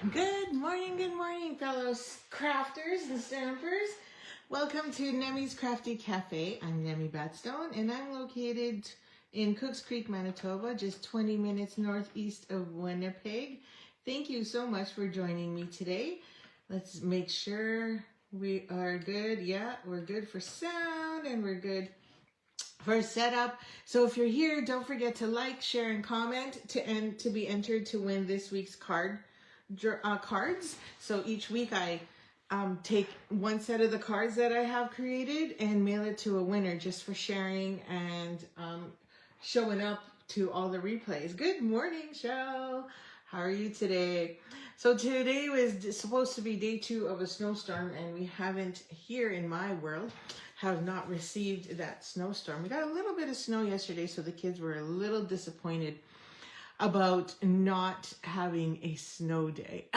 Good morning, fellow crafters and stampers. Welcome to Nemi's Crafty Cafe. I'm Nemi Batstone, and I'm located in Cooks Creek, Manitoba, just 20 minutes northeast of Winnipeg. Thank you so much for joining me today. Let's make sure we are good. Yeah, we're good for sound, and we're good for setup. So if you're here, don't forget to like, share, and comment to be entered to win this week's cards. So each week I take one set of the cards that I have created and mail it to a winner just for sharing and showing up to all the replays. Good morning, Shell. How are you today? So today was supposed to be day 2 of a snowstorm, and we haven't, here in my world, have not received that snowstorm. We got a little bit of snow yesterday, so the kids were a little disappointed about not having a snow day.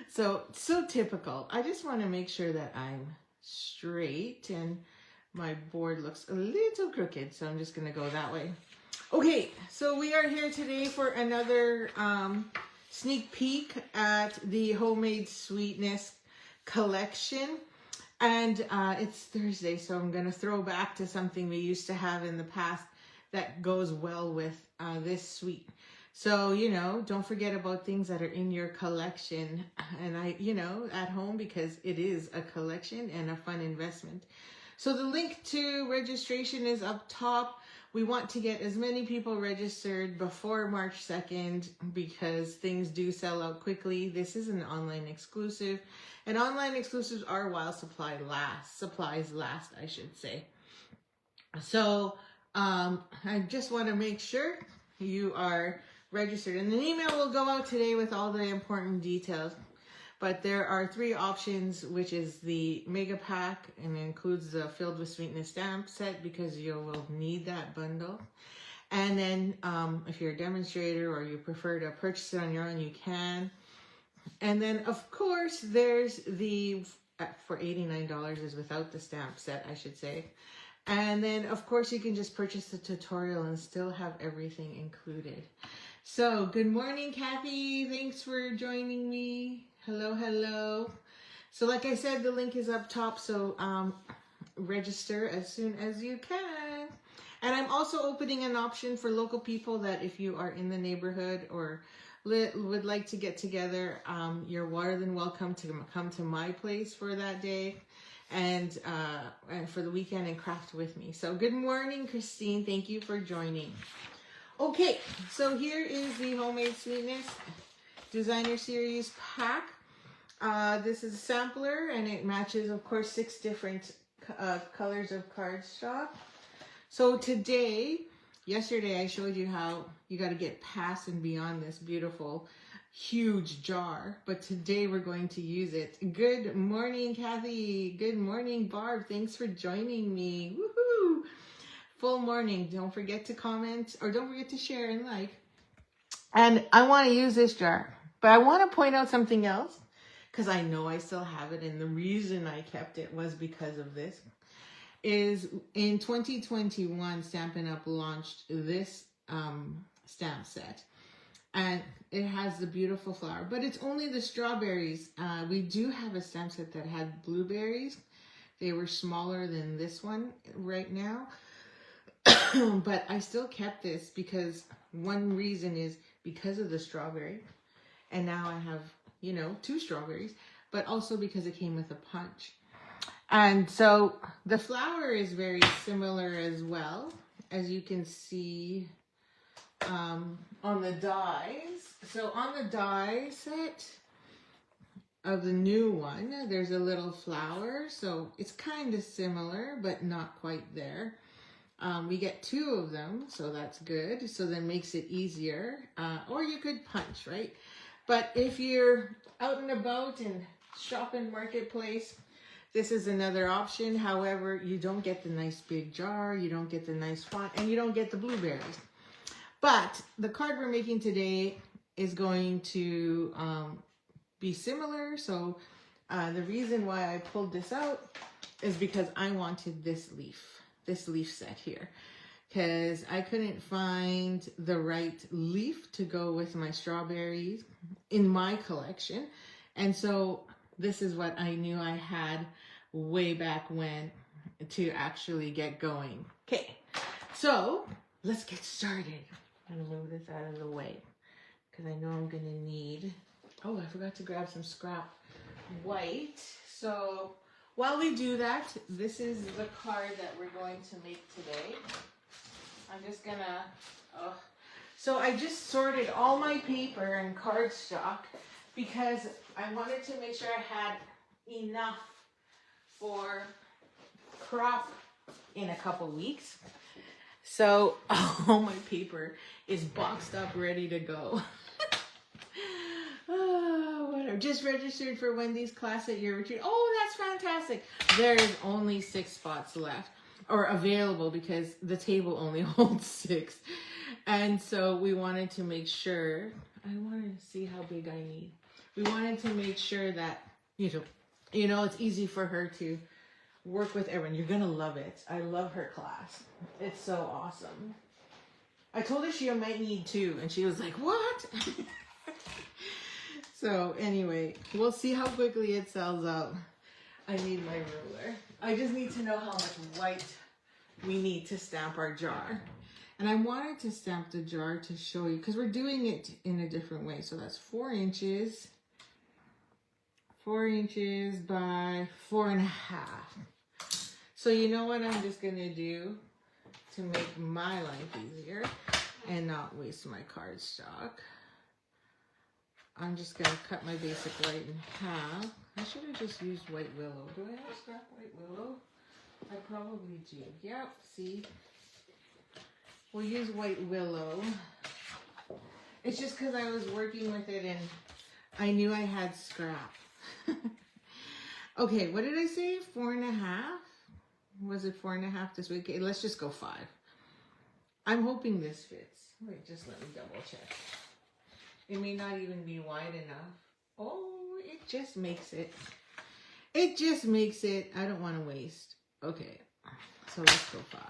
So typical. I just want to make sure that I'm straight, and my board looks a little crooked, so I'm just going to go that way. Okay, so we are here today for another sneak peek at the Homemade Sweetness collection. And it's Thursday, so I'm going to throw back to something we used to have in the past that goes well with this sweet. So, don't forget about things that are in your collection and at home, because it is a collection and a fun investment. So the link to registration is up top. We want to get as many people registered before March 2nd because things do sell out quickly. This is an online exclusive, and online exclusives are while supplies last, I should say. So I just want to make sure you are registered, and an email will go out today with all the important details. But there are 3 options, which is the mega pack, and it includes the Filled with Sweetness stamp set because you will need that bundle. And then if you're a demonstrator or you prefer to purchase it on your own, you can. And then of course there's the for $89 is without the stamp set, I should say. And then of course you can just purchase the tutorial and still have everything included. So good morning, Kathy. Thanks for joining me. Hello. So like I said, the link is up top, so register as soon as you can. And I'm also opening an option for local people that if you are in the neighborhood or would like to get together, you're more than welcome to come to my place for that day and for the weekend and craft with me. So good morning, Christine. Thank you for joining. Okay, so here is the Homemade Sweetness Designer Series pack. This is a sampler, and it matches, of course, 6 different colors of cardstock. So yesterday I showed you how you got to get past and beyond this beautiful, huge jar. But today we're going to use it. Good morning, Kathy. Good morning, Barb. Thanks for joining me. Woohoo! Full morning. Don't forget to comment, or don't forget to share and like. And I want to use this jar, but I want to point out something else, because I know I still have it, and the reason I kept it was because of this. Is in 2021, Stampin' Up! Launched this stamp set, and it has the beautiful flower, but it's only the strawberries. We do have a stamp set that had blueberries. They were smaller than this one right now, but I still kept this because one reason is because of the strawberry, and now I have 2 strawberries, but also because it came with a punch. And so the flower is very similar as well, as you can see on the dies. So on the die set of the new one, there's a little flower, so it's kind of similar but not quite there. We get 2 of them, so that's good. So that makes it easier, or you could punch, right? But if you're out and about and shopping marketplace, this is another option. However, you don't get the nice big jar, you don't get the nice font, and you don't get the blueberries. But the card we're making today is going to be similar. So the reason why I pulled this out is because I wanted this leaf set here, because I couldn't find the right leaf to go with my strawberries in my collection. And so this is what I knew I had way back when to actually get going. Okay, so let's get started. I'm gonna move this out of the way because I know I'm gonna need, oh, I forgot to grab some scrap white. So while we do that, this is the card that we're going to make today. I'm just gonna, so I just sorted all my paper and cardstock because I wanted to make sure I had enough for crop in a couple weeks. So all my paper is boxed up, ready to go. Oh, whatever. Just registered for Wendy's class at your retreat. Oh, that's fantastic. There's only 6 spots left or available because the table only holds 6. And so we wanted to make sure, I wanted to see how big I need. We wanted to make sure that, you know, it's easy for her to work with everyone. You're going to love it. I love her class. It's so awesome. I told her she might need 2 and she was like, what? So anyway, we'll see how quickly it sells out. I need my ruler. I just need to know how much white we need to stamp our jar. And I wanted to stamp the jar to show you, because we're doing it in a different way. So that's 4 inches. 4 inches by 4.5. So you know what I'm just going to do to make my life easier and not waste my cardstock? I'm just going to cut my basic white in half. I should have just used white willow. Do I have scrap white willow? I probably do. Yep, see? We'll use white willow. It's just because I was working with it and I knew I had scrap. Okay, what did I say? 4.5? Was it 4.5 this week? Okay, let's just go 5. I'm hoping this fits. Wait, just let me double check. It may not even be wide enough. Oh, it just makes it. It just makes it. I don't want to waste. Okay, so let's go 5.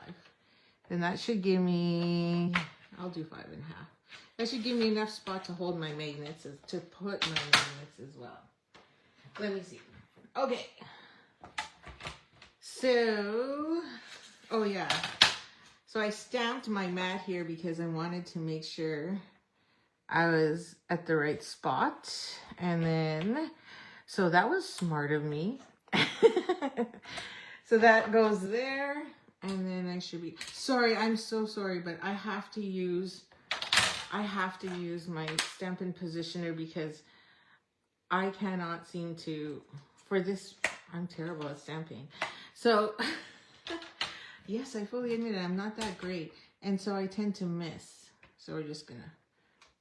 And that should give me, I'll do 5.5. That should give me enough spot to hold my magnets, to put my magnets as well. Let me see. Okay. So, oh yeah. So I stamped my mat here because I wanted to make sure I was at the right spot. And then, so that was smart of me. So that goes there. And then I should be, sorry, I'm so sorry, but I have to use my Stampin' Positioner because I cannot seem to, for this, I'm terrible at stamping. So, yes, I fully admit it, I'm not that great. And so I tend to miss. So we're just gonna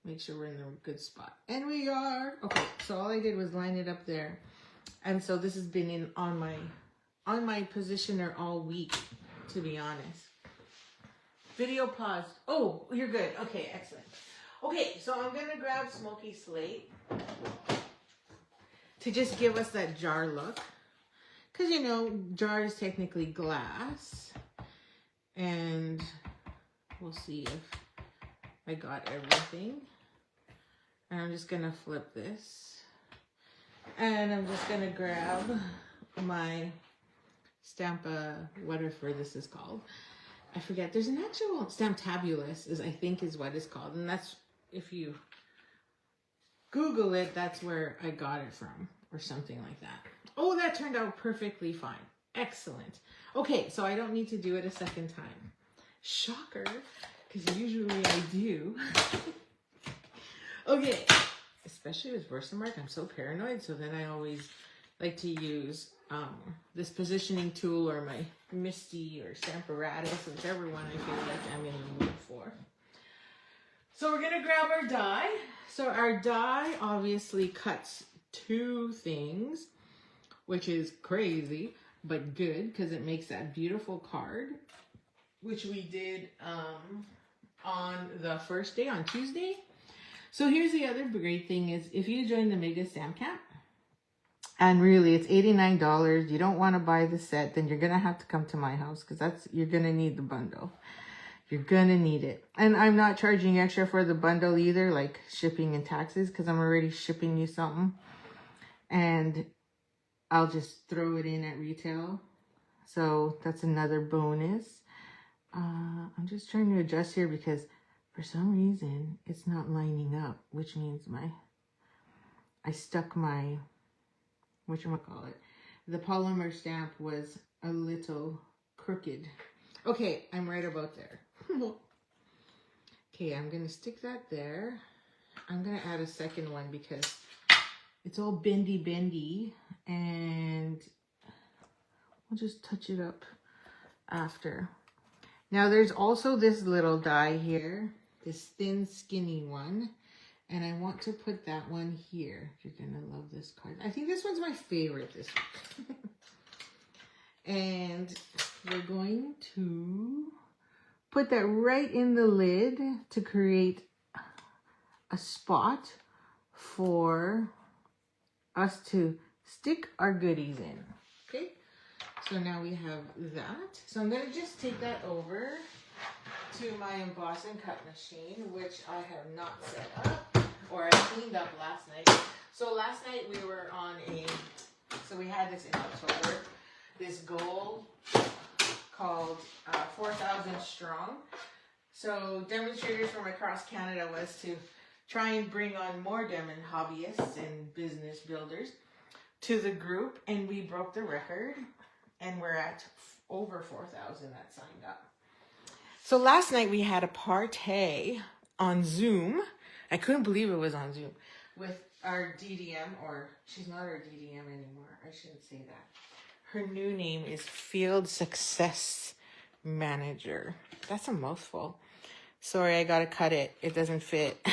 make sure we're in the good spot. And we are. Okay, so all I did was line it up there. And so this has been on my positioner all week, to be honest. Video paused. Oh, you're good. Okay, excellent. Okay, so I'm gonna grab Smoky Slate to just give us that jar look. Because, you know, jar is technically glass. And we'll see if I got everything. And I'm just going to flip this. And I'm just going to grab my whatever this is called. I forget. There's an actual Stamptabulous, I think is what it's called. And that's, if you Google it, that's where I got it from. Or something like that. Oh, that turned out perfectly fine. Excellent. Okay, so I don't need to do it a second time. Shocker, because usually I do. Okay, especially with Versamark, I'm so paranoid, so then I always like to use this positioning tool or my Misty or Stamparatus, whichever one I feel like I'm in the mood for. So we're going to grab our die. So our die obviously cuts 2 things, which is crazy, but good because it makes that beautiful card, which we did on the first day, on Tuesday. So here's the other great thing is if you join the Mega Stamp Camp, and really it's $89, you don't want to buy the set, then you're going to have to come to my house because you're going to need the bundle. You're gonna need it. And I'm not charging extra for the bundle either, like shipping and taxes, because I'm already shipping you something. And I'll just throw it in at retail. So that's another bonus. I'm just trying to adjust here because for some reason it's not lining up, which means I stuck my, whatchamacallit, the polymer stamp was a little crooked. Okay, I'm right about there. Okay, I'm gonna stick that there. I'm gonna add a second one because it's all bendy, and I'll just touch it up after. Now there's also this little die here, this thin skinny one, and I want to put that one here. You're gonna love this card. I think this one's my favorite this week. And we're going to put that right in the lid to create a spot for us to stick our goodies in. Okay, so now we have that. So I'm going to just take that over to my emboss and cut machine, which I have not set up, or I cleaned up last night. So last night we were on so we had this in October, this goal called 4,000 strong. So demonstrators from across Canada was to try and bring on more Demon hobbyists and business builders to the group, and we broke the record, and we're at over 4,000 that signed up. So last night we had a party on Zoom. I couldn't believe it was on Zoom with our DDM, or she's not our DDM anymore. I shouldn't say that. Her new name is Field Success Manager. That's a mouthful. Sorry, I gotta cut it. It doesn't fit.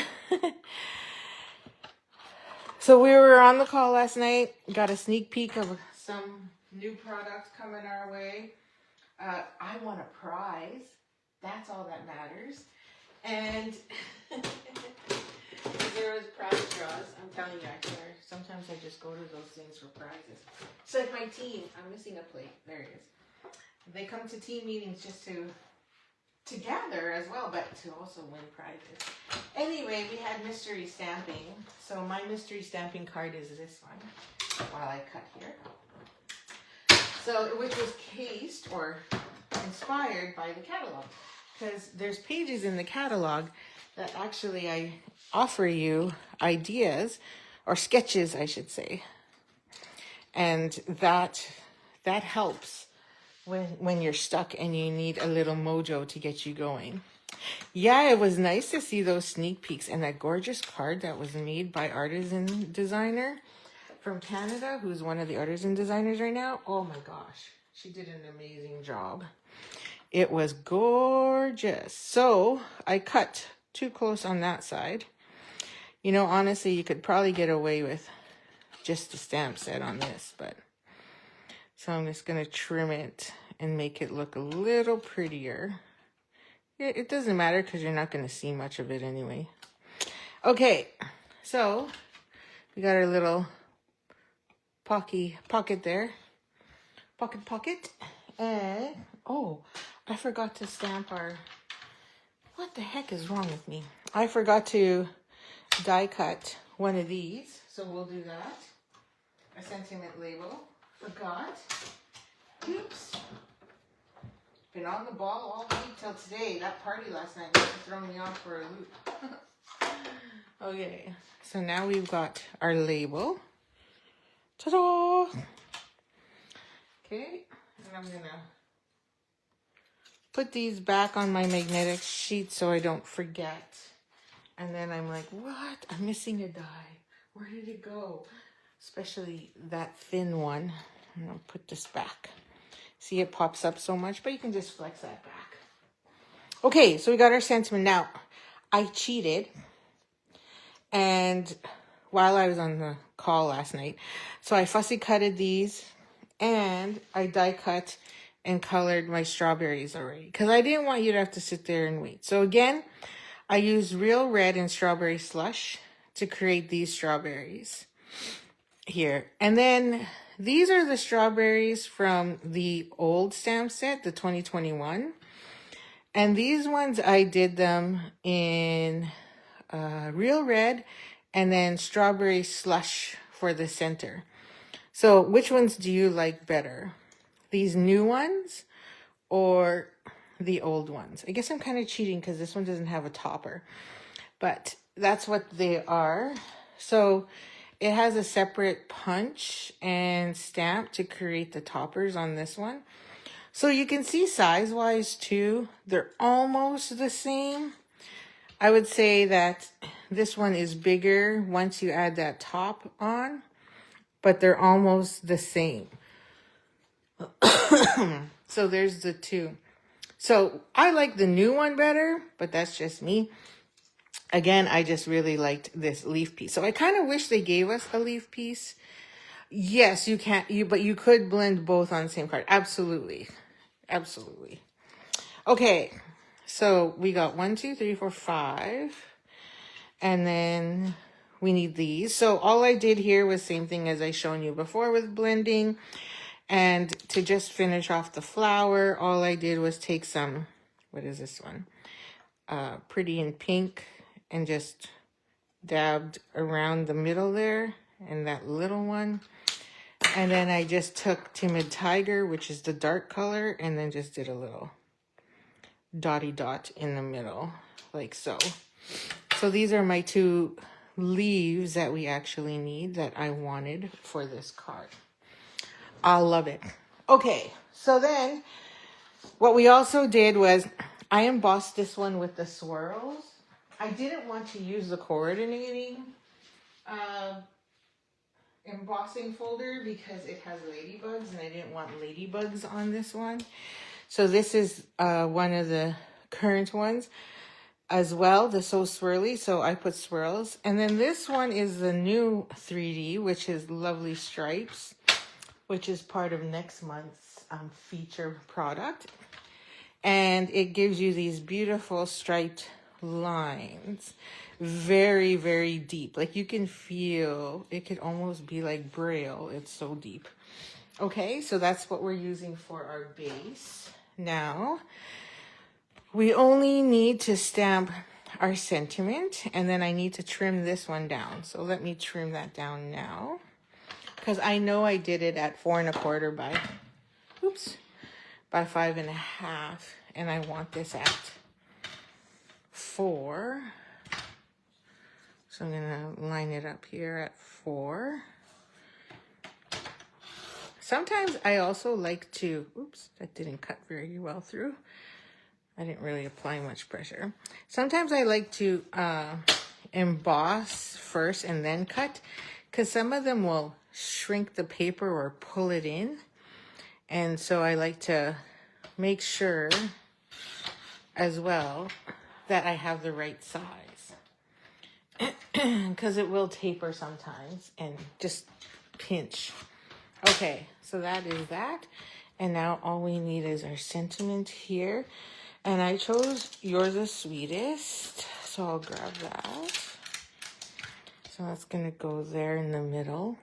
So we were on the call last night. Got a sneak peek of some new products coming our way. I won a prize. That's all that matters. And there was prize draws. I'm telling you, I swear. Sometimes I just go to those things for prizes. It's like my team. I'm missing a plate. There it is. They come to team meetings just to gather as well, but to also win prizes. Anyway, we had mystery stamping. So my mystery stamping card is this one, while I cut here. So, which was cased or inspired by the catalog. Because there's pages in the catalog that actually I offer you ideas, or sketches, I should say. And that helps when you're stuck and you need a little mojo to get you going. Yeah, it was nice to see those sneak peeks and that gorgeous card that was made by artisan designer from Canada, who's one of the artisan designers right now. Oh my gosh, she did an amazing job. It was gorgeous. So I cut too close on that side. You know, honestly, you could probably get away with just the stamp set on this, but so I'm just going to trim it and make it look a little prettier. It doesn't matter because you're not going to see much of it anyway. Okay, so we got our little pocket there. Pocket. And, oh, I forgot to stamp our... What the heck is wrong with me? I forgot to die cut one of these, so we'll do that. A sentiment label. Forgot. Oops. Been on the ball all week till today. That party last night must have thrown me off for a loop. Okay, so now we've got our label. Ta-da! Okay, and I'm gonna put these back on my magnetic sheet so I don't forget. And then I'm like, what? I'm missing a die. Where did it go? Especially that thin one. I'm gonna put this back. See, it pops up so much, but you can just flex that back. Okay, so we got our sentiment. Now, I cheated. And while I was on the call last night, so I fussy cutted these and I die cut and colored my strawberries already because I didn't want you to have to sit there and wait. So again, I used Real Red and Strawberry Slush to create these strawberries here. And then these are the strawberries from the old stamp set, the 2021. And these ones, I did them in Real Red and then Strawberry Slush for the center. So which ones do you like better? These new ones or the old ones? I guess I'm kind of cheating because this one doesn't have a topper. But that's what they are. So it has a separate punch and stamp to create the toppers on this one. So you can see size-wise too, they're almost the same. I would say that this one is bigger once you add that top on, but they're almost the same. So there's the two. So I like the new one better, but that's just me. Again, I just really liked this leaf piece. So I kind of wish they gave us a leaf piece. Yes, you can't, but you could blend both on the same card. Absolutely. Absolutely. Okay. So we got 1, 2, 3, 4, 5. And then we need these. So all I did here was same thing as I shown you before with blending. And to just finish off the flower, all I did was take some, what is this one? Pretty in Pink, and just dabbed around the middle there and that little one. And then I just took Timid Tiger, which is the dark color, and then just did a little dotty dot in the middle, like so. So these are my 2 leaves that we actually need that I wanted for this card. I love it. Okay, so then what we also did was I embossed this one with the swirls. I didn't want to use the coordinating embossing folder because it has ladybugs and I didn't want ladybugs on this one. So this is one of the current ones as well, the So Swirly. So I put swirls. And then this one is the new 3D, which is Lovely Stripes, which is part of next month's feature product. And it gives you these beautiful striped lines. Very, very deep. Like you can feel, it could almost be like Braille. It's so deep. Okay, so that's what we're using for our base. Now, we only need to stamp our sentiment, and then I need to trim this one down. So let me trim that down now, because I know I did it at 4 1/4 by, by 5 1/2, and I want this at 4. So I'm gonna line it up here at 4. Sometimes I also like to, that didn't cut very well through. I didn't really apply much pressure. Sometimes I like to emboss first and then cut, because some of them will shrink the paper or pull it in. And so I like to make sure as well that I have the right size, because it will taper sometimes and just pinch. Okay, so that is that. And now all we need is our sentiment here. And I chose You're the Sweetest, so I'll grab that. So that's going to go there in the middle.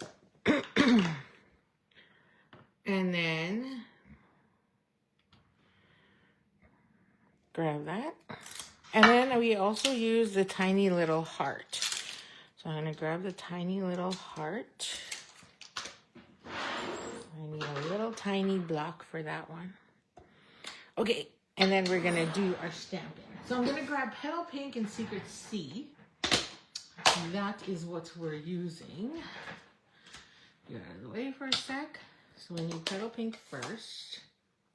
And then grab that. And then we also use the tiny little heart. So I'm going to grab the tiny little heart. I need a little tiny block for that one. Okay, and then we're going to do our stamping. So I'm going to grab Petal Pink and Secret C. That is what we're using. Get out of the way for a sec. So we need Petal Pink first.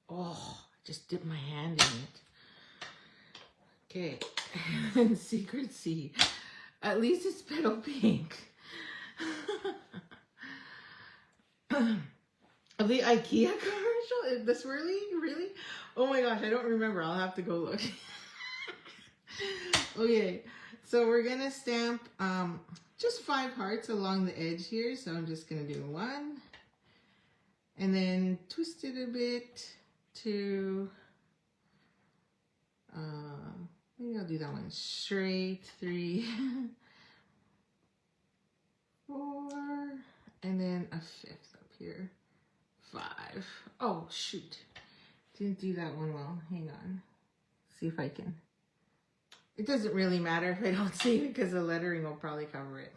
Oh, I just dipped my hand in it. Okay, and Secret C. At least it's Petal Pink. Of the IKEA commercial? The swirly? Really? Oh my gosh, I don't remember. I'll have to go look. Okay, so we're gonna stamp just 5 hearts along the edge here. So I'm just gonna do 1, and then twist it a bit to maybe I'll do that one straight. 3, 4, and then a 5th up here. 5. Oh shoot, didn't do that one well. Hang on. See if I can. It doesn't really matter if I don't save it because the lettering will probably cover it.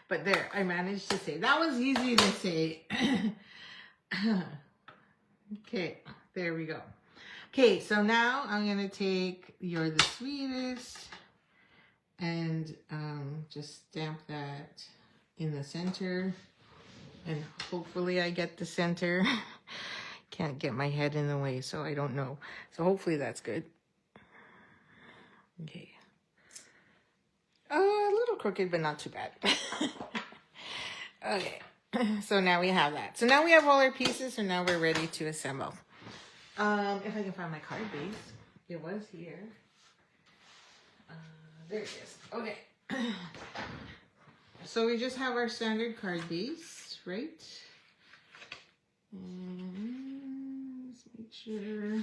But there, I managed to save. That was easy to say. Okay, there we go. Okay, so now I'm going to take You're the Sweetest and just stamp that in the center. And hopefully I get the center. Can't get my head in the way, so I don't know. So hopefully that's good. Okay. A little crooked, but not too bad. Okay. So now we have that. So now we have all our pieces, so now we're ready to assemble. If I can find my card base. It was here. There it is. Okay. So we just have our standard card base, right? And let's make sure.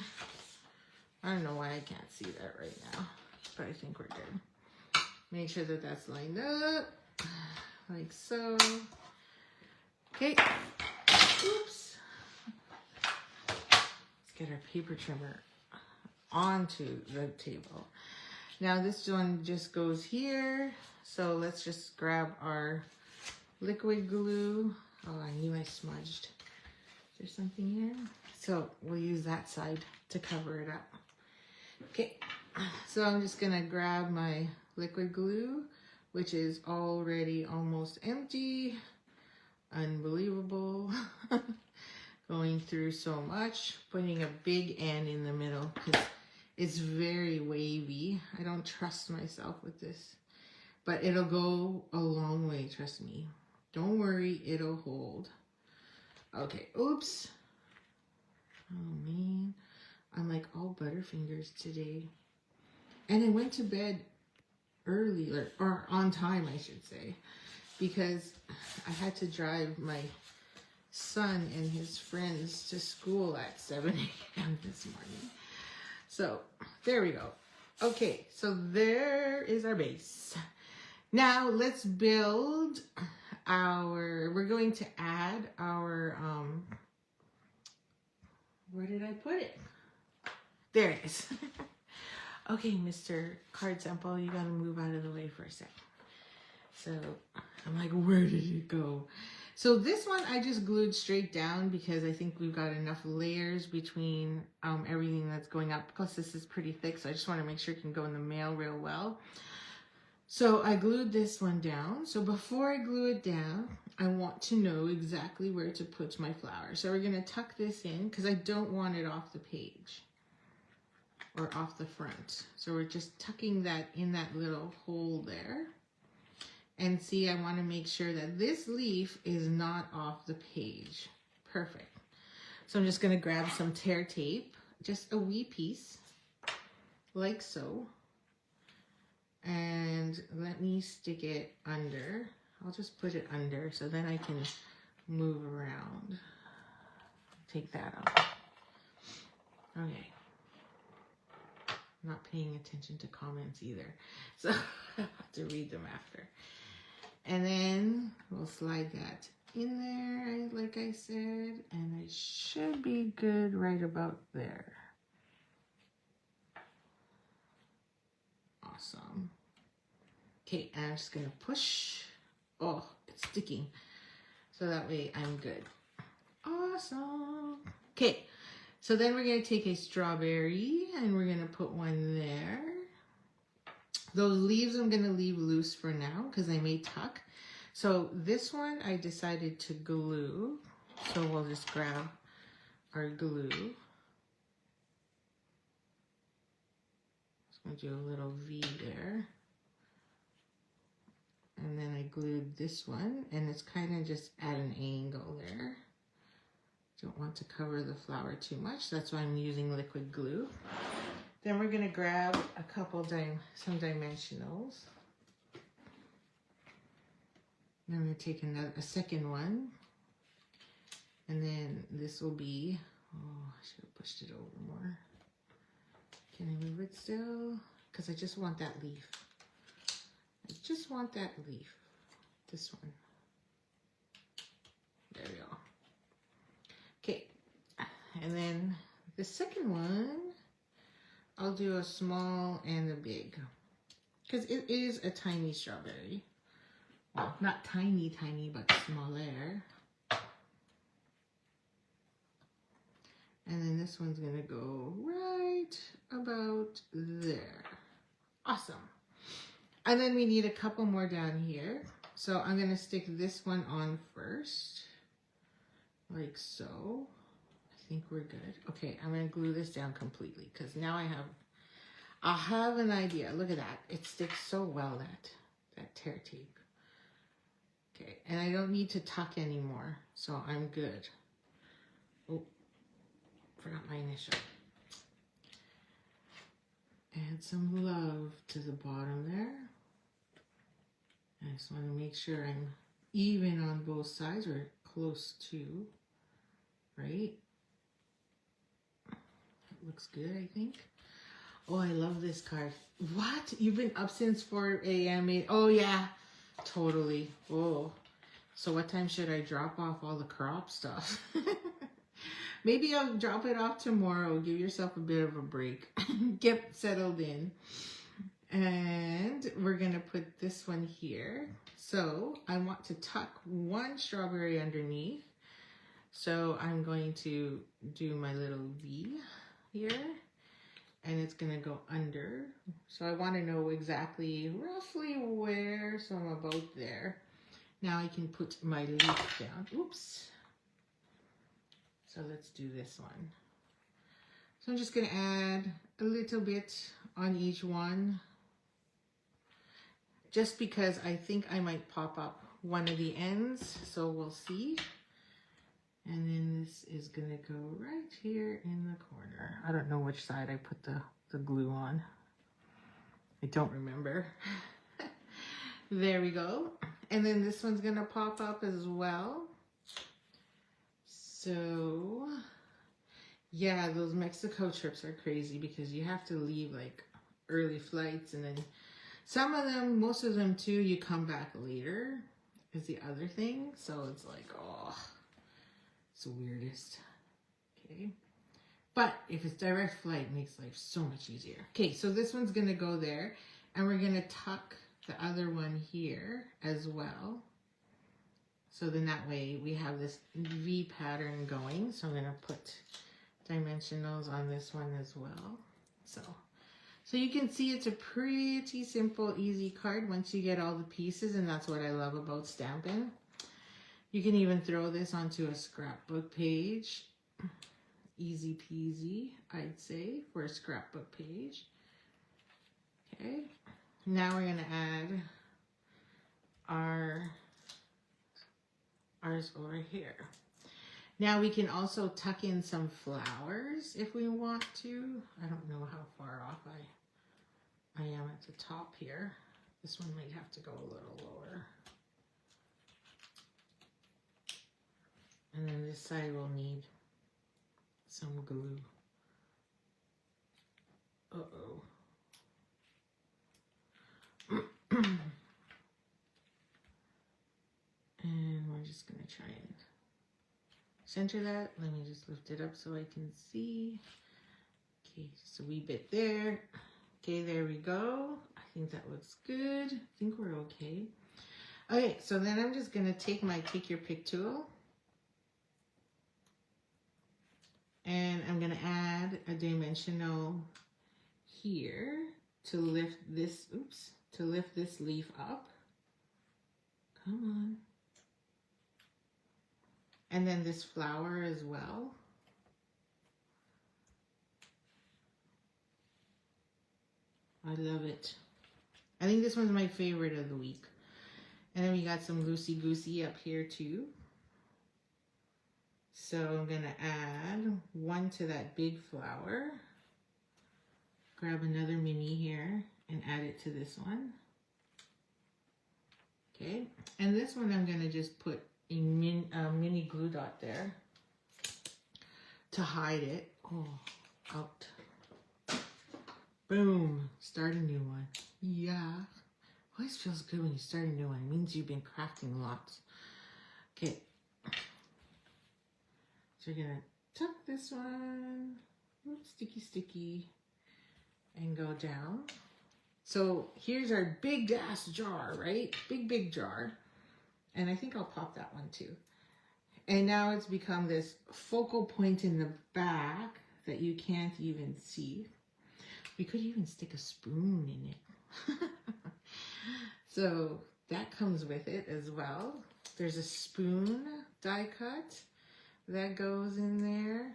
I don't know why I can't see that right now, but I think we're good. Make sure that that's lined up, like so. Okay. Oops. Let's get our paper trimmer onto the table. Now this one just goes here. So let's just grab our liquid glue. Oh, I knew I smudged. Is there something here? So we'll use that side to cover it up. Okay, so I'm just gonna grab my liquid glue, which is already almost empty. Unbelievable. Going through so much. Putting a big N in the middle because it's very wavy. I don't trust myself with this, but it'll go a long way, trust me. Don't worry, it'll hold. Okay, oops. Oh man, I'm like all butterfingers today. And I went to bed early, or on time, I should say, because I had to drive my son and his friends to school at 7 a.m. this morning. So there we go. Okay, so there is our base. Now let's build we're going to add our, where did I put it? There it is. Okay, Mr. Card Sample, you gotta move out of the way for a sec. So I'm like, where did it go? So this one I just glued straight down because I think we've got enough layers between everything that's going up. Plus this is pretty thick, so I just want to make sure it can go in the mail real well. So I glued this one down. So before I glue it down, I want to know exactly where to put my flower. So we're going to tuck this in because I don't want it off the page or off the front. So we're just tucking that in that little hole there. And see, I want to make sure that this leaf is not off the page. Perfect. So I'm just going to grab some tear tape, just a wee piece, like so. And let me stick it under. I'll just put it under so then I can move around. Take that out. Okay. I'm not paying attention to comments either, so I have to read them after. And then we'll slide that in there, like I said, and it should be good right about there. Awesome. Okay, and I'm just gonna push. Oh, it's sticking. So that way I'm good. Awesome. Okay, so then we're gonna take a strawberry and we're gonna put one there. Those leaves I'm going to leave loose for now because I may tuck. So this one I decided to glue. So we'll just grab our glue. Just going to do a little V there. And then I glued this one and it's kind of just at an angle there. Don't want to cover the flower too much. That's why I'm using liquid glue. Then we're going to grab a couple some dimensionals. Then I'm going to take a second one. And then this will be, oh, I should have pushed it over more. Can I move it still? Because I just want that leaf. I just want that leaf. This one. There we go. Okay. And then the second one, I'll do a small and a big. Because it is a tiny strawberry. Well, not tiny, tiny, but smaller. And then this one's going to go right about there. Awesome. And then we need a couple more down here. So I'm going to stick this one on first. Like so. I think we're good. Okay, I'm going to glue this down completely because now I have an idea. Look at that. It sticks so well, that tear tape. Okay, and I don't need to tuck anymore, so I'm good. Oh, forgot my initial. Add some love to the bottom there. I just want to make sure I'm even on both sides, or close to, right? That looks good, I think. Oh, I love this card. What? You've been up since 4 a.m. Oh, yeah. Totally. Oh. So what time should I drop off all the crop stuff? Maybe I'll drop it off tomorrow. Give yourself a bit of a break. Get settled in. And we're going to put this one here. So I want to tuck one strawberry underneath. So I'm going to do my little V here. And it's going to go under. So I want to know exactly, roughly where. So I'm about there. Now I can put my leaf down. Oops. So let's do this one. So I'm just going to add a little bit on each one. Just because I think I might pop up one of the ends. So we'll see. And then this is going to go right here in the corner. I don't know which side I put the glue on. I don't remember. There we go. And then this one's going to pop up as well. So, yeah, those Mexico trips are crazy because you have to leave like early flights. And then some of them, most of them too, you come back later is the other thing. So it's like, oh. It's the weirdest. Okay. But if it's direct flight, it makes life so much easier. Okay, so this one's going to go there. And we're going to tuck the other one here as well. So then that way we have this V pattern going. So I'm going to put dimensionals on this one as well. So you can see it's a pretty simple, easy card once you get all the pieces. And that's what I love about stamping. You can even throw this onto a scrapbook page. Easy peasy, I'd say, for a scrapbook page. Okay. Now we're going to add ours over here. Now we can also tuck in some flowers if we want to. I don't know how far off I am at the top here. This one might have to go a little lower. And then this side will need some glue. Uh-oh. And we're just going to try and center that. Let me just lift it up so I can see. Okay, just a wee bit there. Okay, there we go. I think that looks good. I think we're okay. Okay, so then I'm just going to take my Take Your Pick tool. And I'm going to add a dimensional here to lift this, to lift this leaf up. Come on. And then this flower as well. I love it. I think this one's my favorite of the week. And then we got some loosey-goosey up here too. So I'm going to add one to that big flower. Grab another mini here and add it to this one. Okay, and this one I'm going to just put a mini glue dot there to hide it. Oh, out. Boom, start a new one. Yeah, always feels good when you start a new one. It means you've been crafting lots. Okay. So you're going to tuck this one. Oops, sticky, sticky. and go down. So here's our big ass jar, right? Big jar. And I think I'll pop that one too. And now it's become this focal point in the back that you can't even see. We could even stick a spoon in it. So that comes with it as well. There's a spoon die cut that goes in there.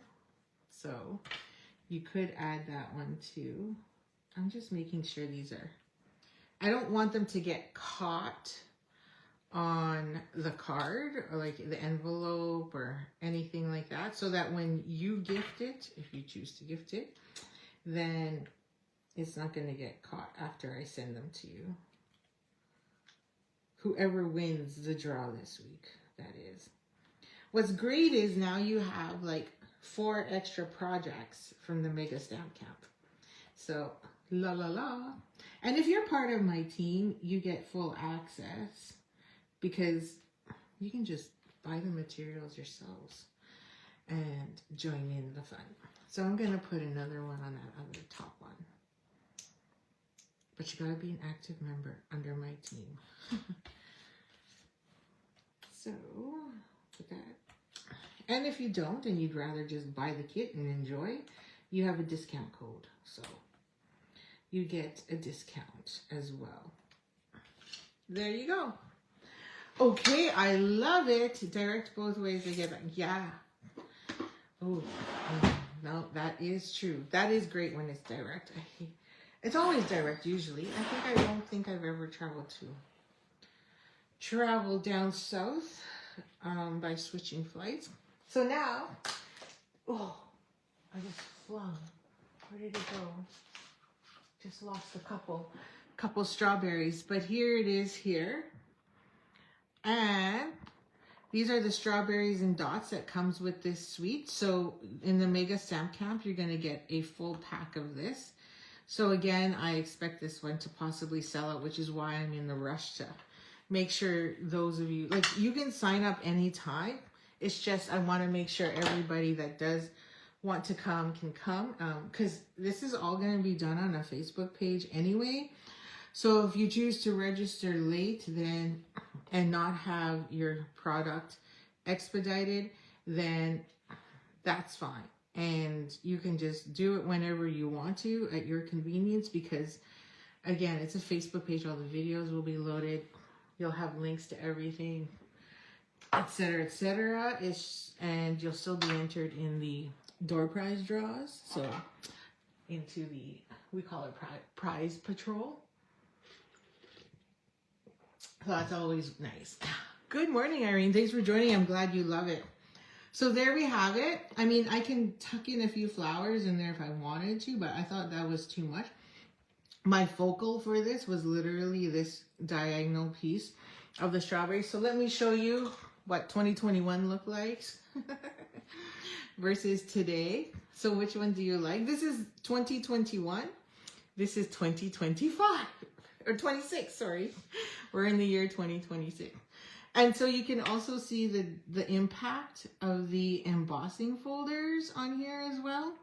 So you could add that one too. I'm just making sure these are, I don't want them to get caught on the card or like the envelope or anything like that, so that when you gift it, if you choose to gift it, then it's not going to get caught after I send them to you. Whoever wins the draw this week, that is. What's great is now you have like 4 extra projects from the Mega Stamp Camp. So, la la la. And if you're part of my team, you get full access because you can just buy the materials yourselves and join in the fun. So I'm going to put another one on that other top one. But you got to be an active member under my team. So, put that. And if you don't and you'd rather just buy the kit and enjoy, you have a discount code. So, you get a discount as well. There you go. Okay, I love it. Direct both ways to get back. Yeah. Oh, no, that is true. That is great when it's direct. It's always direct usually. I don't think I've ever traveled down south by switching flights. So now, oh, I just flung. Where did it go? Just lost a couple strawberries, but here it is here. And these are the strawberries and dots that comes with this suite. So in the Mega Stamp Camp, you're going to get a full pack of this. So again, I expect this one to possibly sell out, which is why I'm in the rush to make sure those of you, like, you can sign up anytime. It's just I want to make sure everybody that does want to come can come, because this is all going to be done on a Facebook page anyway. So if you choose to register late then and not have your product expedited, then that's fine. And you can just do it whenever you want to at your convenience, because again, it's a Facebook page. All the videos will be loaded. You'll have links to everything, etc., etc. And you'll still be entered in the door prize draws. So into the, we call it prize patrol. So that's always nice. Good morning, Irene. Thanks for joining. I'm glad you love it. So there we have it. I mean, I can tuck in a few flowers in there if I wanted to, but I thought that was too much. My focal for this was literally this diagonal piece of the strawberries. So let me show you what 2021 looked like versus today. So which one do you like? This is 2021. This is 2025 or 26, sorry. We're in the year 2026. And so you can also see the impact of the embossing folders on here as well.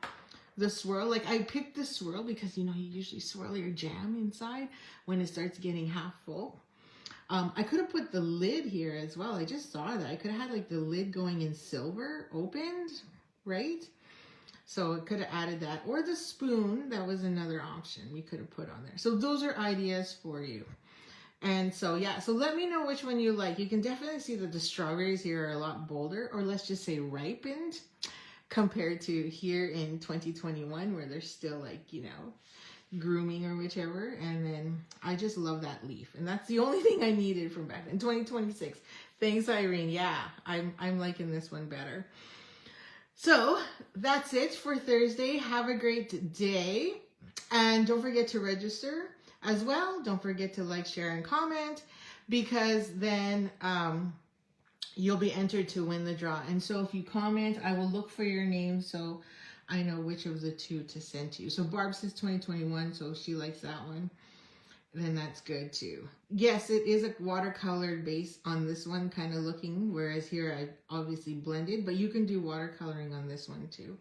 The swirl, like I picked the swirl because, you know, you usually swirl your jam inside when it starts getting half full. I could have put the lid here as well. I just saw that. I could have had like the lid going in silver opened, right? So it could have added that. Or the spoon, that was another option you could have put on there. So those are ideas for you. And so, yeah, so let me know which one you like. You can definitely see that the strawberries here are a lot bolder, or let's just say ripened, compared to here in 2021 where they're still like, you know, grooming or whichever. And then I just love that leaf. And that's the only thing I needed from back in 2026. Thanks, Irene. Yeah, I'm liking this one better. So that's it for Thursday. Have a great day. And don't forget to register as well. Don't forget to like, share, and comment, because then you'll be entered to win the draw. And so if you comment, I will look for your name so I know which of the two to send to you. So Barb says 2021, so she likes that one. Then that's good too. Yes, it is a watercolored base on this one, kind of looking, whereas here I obviously blended, but you can do watercoloring on this one too.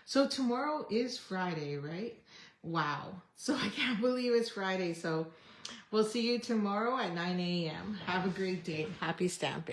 So tomorrow is Friday, right? wow. So I can't believe it's Friday. So we'll see you tomorrow at 9 a.m. Have a great day. Happy stamping.